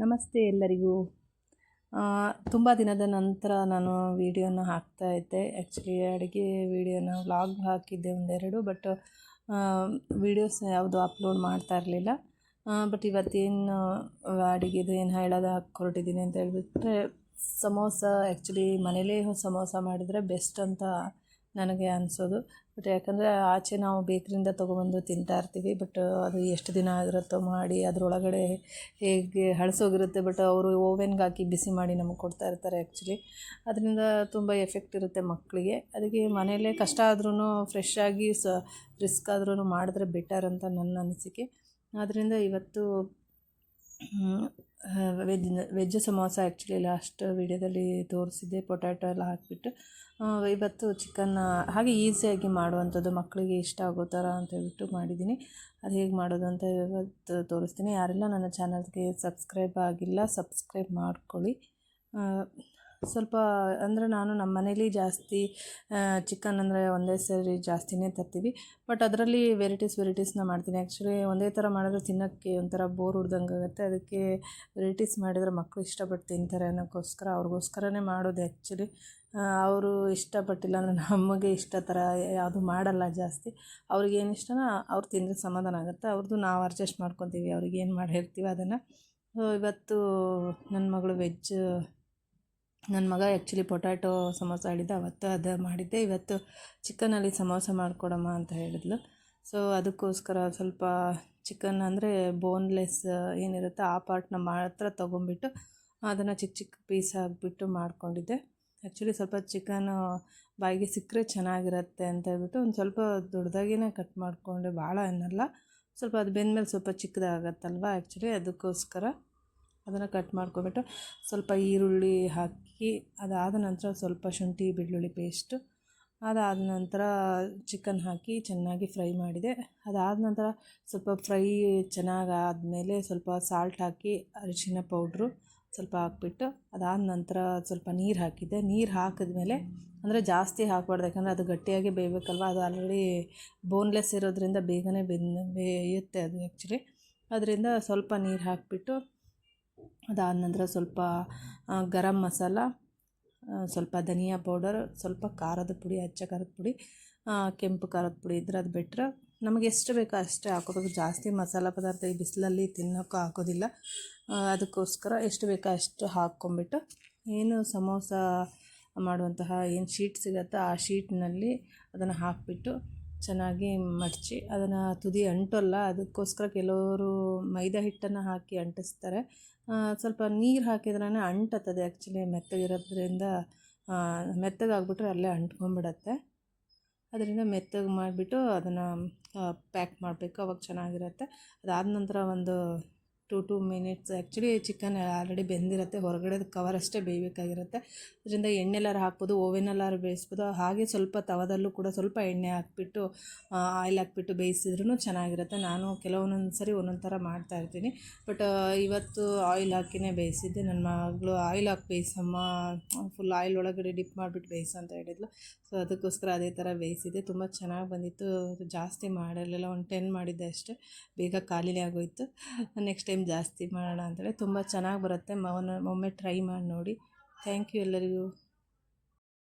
ನಮಸ್ತೆ ಎಲ್ಲರಿಗೂ. ತುಂಬ ದಿನದ ನಂತರ ನಾನು ವೀಡಿಯೋನ ಹಾಕ್ತಾಯಿದ್ದೆ. ಆ್ಯಕ್ಚುಲಿ ಅಡುಗೆ ವೀಡಿಯೋನ ವ್ಲಾಗ್ ಹಾಕಿದ್ದೆ ಒಂದೆರಡು, ಬಟ್ ವೀಡಿಯೋಸ್ ಯಾವುದು ಅಪ್ಲೋಡ್ ಮಾಡ್ತಾ ಇರಲಿಲ್ಲ. ಬಟ್ ಇವತ್ತೇನು ಅಡುಗೆದು ಏನು ಹೇಳೋದು ಹೊರಟಿದ್ದೀನಿ ಅಂತ ಹೇಳಿಬಿಟ್ರೆ, ಸಮೋಸ. ಆ್ಯಕ್ಚುಲಿ ಮನೇಲೇ ಸಮೋಸ ಮಾಡಿದರೆ ಬೆಸ್ಟ್ ಅಂತ ನನಗೆ ಅನಿಸೋದು. ಬಟ್ ಯಾಕಂದರೆ ಆಚೆ ನಾವು ಬೇಕ್ರಿಯಿಂದ ತೊಗೊಬಂದು ತಿಂತಾ ಇರ್ತೀವಿ. ಬಟ್ ಅದು ಎಷ್ಟು ದಿನ ಆಗಿರುತ್ತೋ ಮಾಡಿ ಅದರೊಳಗಡೆ ಹೇಗೆ ಹಳಸೋಗಿರುತ್ತೆ. ಬಟ್ ಅವರು ಓವೆನ್ಗೆ ಹಾಕಿ ಬಿಸಿ ಮಾಡಿ ನಮಗೆ ಕೊಡ್ತಾ ಇರ್ತಾರೆ. ಆ್ಯಕ್ಚುಲಿ ಅದರಿಂದ ತುಂಬ ಎಫೆಕ್ಟ್ ಇರುತ್ತೆ ಮಕ್ಕಳಿಗೆ. ಅದಕ್ಕೆ ಮನೆಯಲ್ಲೇ ಕಷ್ಟ ಆದ್ರೂ ಫ್ರೆಶ್ ಆಗಿ ರಿಸ್ಕ್ ಆದ್ರೂ ಮಾಡಿದ್ರೆ ಬೆಟರ್ ಅಂತ ನನ್ನ ಅನಿಸಿಕೆ. ಆದ್ದರಿಂದ ಇವತ್ತು ವೆಜ್ ಸಮೋಸ ಆ್ಯಕ್ಚುಲಿ ಲಾಸ್ಟ್ ವೀಡಿಯೋದಲ್ಲಿ ತೋರಿಸಿದ್ದೆ, ಪೊಟ್ಯಾಟೊ ಎಲ್ಲ ಹಾಕಿಬಿಟ್ಟು. ಇವತ್ತು ಚಿಕನ್ನ ಹಾಗೆ ಈಸಿಯಾಗಿ ಮಾಡುವಂಥದ್ದು, ಮಕ್ಕಳಿಗೆ ಇಷ್ಟ ಆಗೋ ಥರ ಅಂತ ಹೇಳ್ಬಿಟ್ಟು ಮಾಡಿದ್ದೀನಿ. ಅದು ಹೇಗೆ ಮಾಡೋದು ಅಂತ ಇವತ್ತು ತೋರಿಸ್ತೀನಿ. ಯಾರೆಲ್ಲ ನನ್ನ ಚಾನಲ್ಗೆ ಸಬ್ಸ್ಕ್ರೈಬ್ ಆಗಿಲ್ಲ, ಸಬ್ಸ್ಕ್ರೈಬ್ ಮಾಡ್ಕೊಳ್ಳಿ. ಸ್ವಲ್ಪ ಅಂದರೆ ನಾನು ನಮ್ಮ ಮನೇಲಿ ಜಾಸ್ತಿ ಚಿಕನ್ ಅಂದರೆ ಒಂದೇ ಸರಿ ಜಾಸ್ತಿನೇ ತರ್ತೀವಿ. ಬಟ್ ಅದರಲ್ಲಿ ವೆರೈಟೀಸ್ನ ಮಾಡ್ತೀನಿ. ಆ್ಯಕ್ಚುಲಿ ಒಂದೇ ಥರ ಮಾಡಿದ್ರೆ ತಿನ್ನೋಕ್ಕೆ ಒಂಥರ ಬೋರ್ ಹೊಡ್ದಂಗೆ ಆಗುತ್ತೆ. ಅದಕ್ಕೆ ವೆರೈಟೀಸ್ ಮಾಡಿದರೆ ಮಕ್ಕಳು ಇಷ್ಟಪಟ್ಟು ತಿಂತಾರೆ ಅನ್ನೋಕ್ಕೋಸ್ಕರ ಅವ್ರಿಗೋಸ್ಕರನೇ ಮಾಡೋದು. ಆ್ಯಕ್ಚುಲಿ ಅವರು ಇಷ್ಟಪಟ್ಟಿಲ್ಲ ಅಂದರೆ ನಮಗೆ ಇಷ್ಟ ಥರ ಯಾವುದು ಮಾಡಲ್ಲ ಜಾಸ್ತಿ. ಅವ್ರಿಗೇನು ಇಷ್ಟನೋ ಅವ್ರು ತಿಂದರೆ ಸಮಾಧಾನ ಆಗುತ್ತೆ. ಅವ್ರದ್ದು ನಾವು ಅಡ್ಜಸ್ಟ್ ಮಾಡ್ಕೊತೀವಿ, ಅವ್ರಿಗೇನು ಮಾಡಿ ಹೇಳ್ತೀವಿ ಅದನ್ನು. ಇವತ್ತು ನನ್ನ ಮಗಳು ನನ್ನ ಮಗ ಆ್ಯಕ್ಚುಲಿ ಪೊಟ್ಯಾಟೊ ಸಮೋಸ ಹೇಳಿದ್ದ, ಅವತ್ತು ಅದು ಮಾಡಿದ್ದೆ. ಇವತ್ತು ಚಿಕನಲ್ಲಿ ಸಮೋಸ ಮಾಡಿಕೊಡಮ್ಮ ಅಂತ ಹೇಳಿದ್ಲು. ಸೊ ಅದಕ್ಕೋಸ್ಕರ ಸ್ವಲ್ಪ ಚಿಕನ್ ಅಂದರೆ ಬೋನ್ಲೆಸ್ ಏನಿರುತ್ತೆ ಆ ಪಾರ್ಟ್ನ ಮಾತ್ರ ತೊಗೊಂಬಿಟ್ಟು ಅದನ್ನು ಚಿಕ್ಕ ಚಿಕ್ಕ ಪೀಸ್ ಹಾಕಿಬಿಟ್ಟು ಮಾಡ್ಕೊಂಡಿದ್ದೆ. ಆ್ಯಕ್ಚುಲಿ ಸ್ವಲ್ಪ ಚಿಕನು ಬಾಯಿಗೆ ಸಿಕ್ಕರೆ ಚೆನ್ನಾಗಿರುತ್ತೆ ಅಂತ ಹೇಳ್ಬಿಟ್ಟು ಒಂದು ಸ್ವಲ್ಪ ದೊಡ್ಡದಾಗಿಯೇ ಕಟ್ ಮಾಡಿಕೊಂಡೆ, ಭಾಳ ಏನಲ್ಲ. ಸ್ವಲ್ಪ ಅದು ಬೆಂದಮೇಲೆ ಸ್ವಲ್ಪ ಚಿಕ್ಕದಾಗತ್ತಲ್ವ, ಆ್ಯಕ್ಚುಲಿ ಅದಕ್ಕೋಸ್ಕರ ಅದನ್ನು ಕಟ್ ಮಾಡ್ಕೊಬಿಟ್ಟು ಸ್ವಲ್ಪ ಈರುಳ್ಳಿ ಹಾಕಿ, ಅದಾದ ನಂತರ ಸ್ವಲ್ಪ ಶುಂಠಿ ಬೆಳ್ಳುಳ್ಳಿ ಪೇಸ್ಟು, ಅದಾದ ನಂತರ ಚಿಕನ್ ಹಾಕಿ ಚೆನ್ನಾಗಿ ಫ್ರೈ ಮಾಡಿದೆ. ಅದಾದ ನಂತರ ಸ್ವಲ್ಪ ಫ್ರೈ ಚೆನ್ನಾಗಾದಮೇಲೆ ಸ್ವಲ್ಪ ಸಾಲ್ಟ್ ಹಾಕಿ ಅರಿಶಿನ ಪೌಡ್ರು ಸ್ವಲ್ಪ ಹಾಕ್ಬಿಟ್ಟು, ಅದಾದ ನಂತರ ಸ್ವಲ್ಪ ನೀರು ಹಾಕಿದ್ದೆ. ನೀರು ಹಾಕಿದ್ಮೇಲೆ ಅಂದರೆ ಜಾಸ್ತಿ ಹಾಕಬಾರ್ದು, ಯಾಕಂದರೆ ಅದು ಗಟ್ಟಿಯಾಗಿ ಬೇಯಬೇಕಲ್ವ. ಅದು ಆಲ್ರೆಡಿ ಬೋನ್ಲೆಸ್ ಇರೋದ್ರಿಂದ ಬೇಗನೆ ಬೇಯುತ್ತೆ ಅದು ಆ್ಯಕ್ಚುಲಿ. ಅದರಿಂದ ಸ್ವಲ್ಪ ನೀರು ಹಾಕಿಬಿಟ್ಟು, ಅದಾದ ನಂತರ ಸ್ವಲ್ಪ ಗರಂ ಮಸಾಲ, ಸ್ವಲ್ಪ ಧನಿಯಾ ಪೌಡರ್, ಸ್ವಲ್ಪ ಖಾರದ ಪುಡಿ, ಅಚ್ಚ ಖಾರದ ಪುಡಿ, ಕೆಂಪು ಖಾರದ ಪುಡಿ ಇದ್ರೆ ಅದು ಬೆಟ್ರೆ. ನಮಗೆ ಎಷ್ಟು ಬೇಕೋ ಅಷ್ಟೇ ಹಾಕೋಬೇಕು. ಜಾಸ್ತಿ ಮಸಾಲ ಪದಾರ್ಥ ಈ ಬಿಸಿಲಲ್ಲಿ ತಿನ್ನೋಕ್ಕೂ ಹಾಕೋದಿಲ್ಲ. ಅದಕ್ಕೋಸ್ಕರ ಎಷ್ಟು ಬೇಕೋ ಅಷ್ಟು ಹಾಕ್ಕೊಂಬಿಟ್ಟು, ಏನು ಸಮೋಸ ಮಾಡುವಂತಹ ಏನು ಶೀಟ್ ಸಿಗುತ್ತೋ ಆ ಶೀಟ್ನಲ್ಲಿ ಅದನ್ನು ಹಾಕಿಬಿಟ್ಟು ಚೆನ್ನಾಗಿ ಮಡಚಿ, ಅದನ್ನು ತುದಿ ಅಂಟೋಲ್ಲ. ಅದಕ್ಕೋಸ್ಕರ ಕೆಲವರು ಮೈದಾ ಹಿಟ್ಟನ್ನು ಹಾಕಿ ಅಂಟಿಸ್ತಾರೆ. ಸ್ವಲ್ಪ ನೀರು ಹಾಕಿದ್ರೇ ಅಂಟತ್ತದೆ. ಆ್ಯಕ್ಚುಲಿ ಮೆತ್ತಗಿರೋದ್ರಿಂದ ಮೆತ್ತಗಾಗ್ಬಿಟ್ರೆ ಅಲ್ಲೇ ಅಂಟ್ಕೊಂಡ್ಬಿಡತ್ತೆ. ಅದರಿಂದ ಮೆತ್ತಗೆ ಮಾಡಿಬಿಟ್ಟು ಅದನ್ನು ಪ್ಯಾಕ್ ಮಾಡಬೇಕು, ಅವಾಗ ಚೆನ್ನಾಗಿರುತ್ತೆ. ಅದಾದ ನಂತರ ಒಂದು 2 ಮಿನಿಟ್ಸ್, ಆ್ಯಕ್ಚುಲಿ ಚಿಕನ್ ಆಲ್ರೆಡಿ ಬೆಂದಿರುತ್ತೆ, ಹೊರಗಡೆದು ಕವರ್ ಅಷ್ಟೇ ಬೇಯಬೇಕಾಗಿರುತ್ತೆ. ಅದರಿಂದ ಎಣ್ಣೆಲ್ಲಾರು ಹಾಕ್ಬೋದು, ಓವೆನಲ್ಲಾರು ಬೇಯಿಸ್ಬೋದು. ಹಾಗೆ ಸ್ವಲ್ಪ ತವದಲ್ಲೂ ಕೂಡ ಸ್ವಲ್ಪ ಎಣ್ಣೆ ಹಾಕ್ಬಿಟ್ಟು ಆಯಿಲ್ ಹಾಕ್ಬಿಟ್ಟು ಬೇಯಿಸಿದ್ರೂ ಚೆನ್ನಾಗಿರುತ್ತೆ. ನಾನು ಕೆಲವೊಂದೊಂದು ಸರಿ ಒಂದೊಂದು ಥರ ಮಾಡ್ತಾಯಿರ್ತೀನಿ. ಬಟ್ ಇವತ್ತು ಆಯಿಲ್ ಹಾಕಿನೇ ಬೇಯಿಸಿದ್ದೆ. ನನ್ನ ಮಗಳು ಆಯಿಲ್ ಹಾಕಿ ಬೇಯಿಸಮ್ಮ, ಫುಲ್ ಆಯಿಲ್ ಒಳಗಡೆ ಡಿಪ್ ಮಾಡಿಬಿಟ್ಟು ಬೇಯಿಸು ಅಂತ ಹೇಳಿದ್ಲು. ಸೊ ಅದಕ್ಕೋಸ್ಕರ ಅದೇ ಥರ ಬೇಯಿಸಿದ್ದೆ. ತುಂಬ ಚೆನ್ನಾಗಿ ಬಂದಿತ್ತು. ಜಾಸ್ತಿ ಮಾಡಿರಲಿಲ್ಲ, ಒಂದು 10 ಮಾಡಿದ್ದೆ ಅಷ್ಟೇ, ಬೇಗ ಖಾಲಿನೇ ಆಗೋಯಿತು. ನೆಕ್ಸ್ಟ್ ಟೈಮ್ ಜಾಸ್ತಿ ಮಾಡೋಣ ಅಂತೇಳಿ. ತುಂಬ ಚೆನ್ನಾಗಿ ಬರುತ್ತೆ, ಒಮ್ಮೆ ಟ್ರೈ ಮಾಡಿ ನೋಡಿ. ಥ್ಯಾಂಕ್ ಯು ಎಲ್ಲರಿಗೂ.